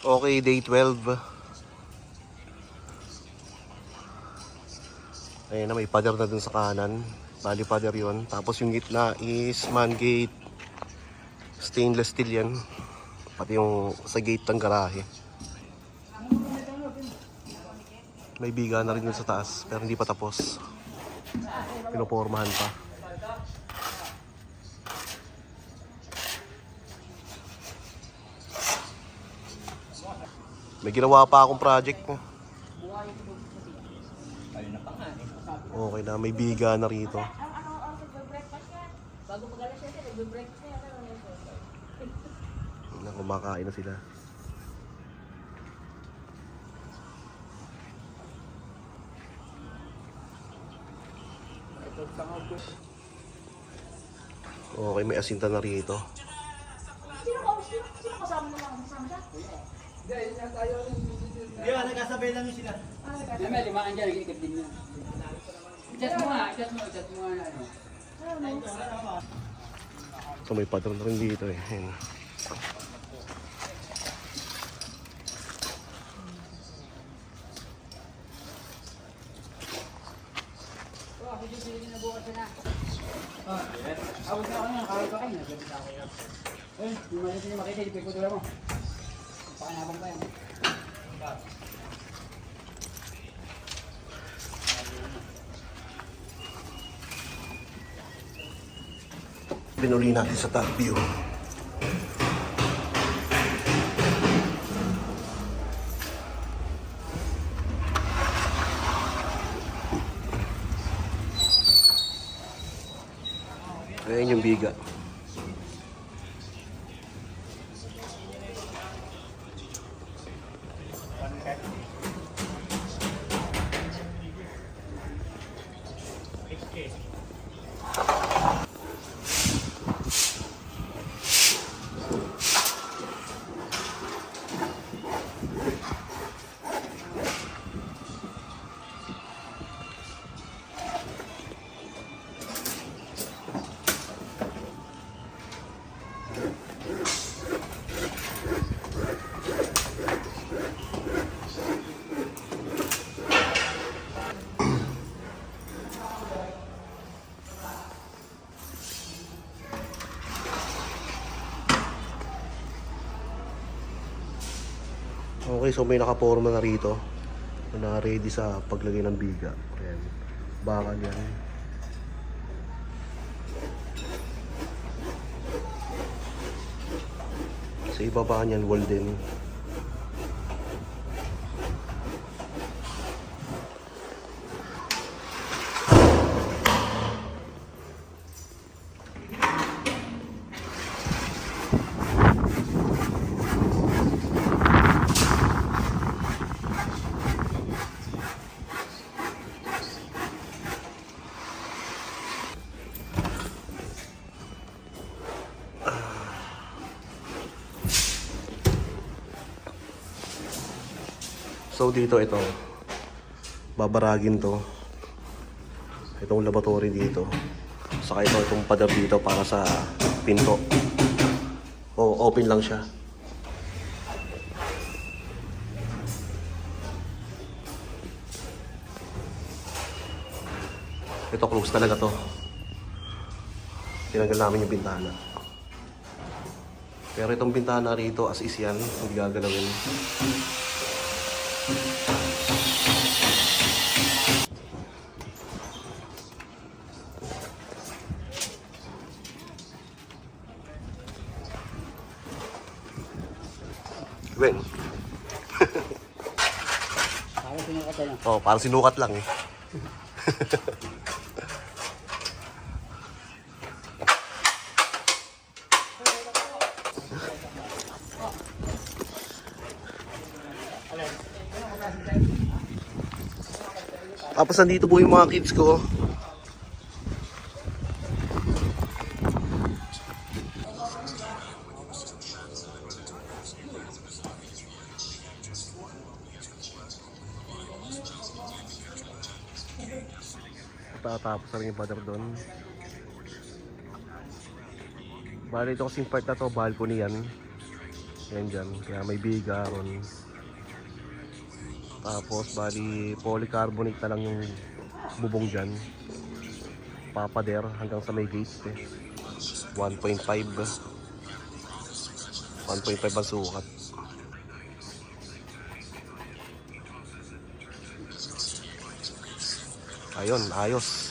Okay, day 12. Ayan na, may pader na dun sa kanan. Bali pader yun. Tapos yung gitna is man gate. Stainless steel yan. Pati yung sa gate ng garahe. May biga na rin dun sa taas. Pero hindi pa tapos. Pinopormahan pa. May ginawa pa akong project mo. Okay na, may biga na rito. Bago mag-alas siya, nagbe-breakfast na yan. Kumakain na sila. Okay, may asinta na rito. Sino kasama mo lang? Kasama siya? Hindi, nagkasabay lang sila. May limaan dyan, nag-ikot din na. I-chat mo nga, i-chat mo nga ano. So may patron na rin dito eh. Ayan. Awag na ako nga, kawag pa kayo. Yung malis niyo makita, di pagkutula mo. Pakanabang pa yan. Pinuli natin sa top view. Ayan yung biga. Okay, so may nakaporma na rito na ready sa paglagay ng biga. Ayan, bakal yan. Sa ibaba niyan, wall din. So dito ito, babaragin to. Itong laboratory dito. Saka itong pader dito para sa pinto. O open lang siya. Ito close talaga to. Tinanggal namin yung bintana. Pero itong bintana rito as is yan, hindi gagalawin. Gwen. Parang sinukat na. Oh, parang sinukat lang eh. Tapos nandito po yung mga kids ko. Tatapos na rin yung pader doon. Bali ito kasing part na to, balcony yan. Yan dyan, kaya may biga ron. Tapos bali polycarbonate na lang yung bubong dyan. Papader hanggang sa may gate 1.5 ang sukat. Ayun, ayos.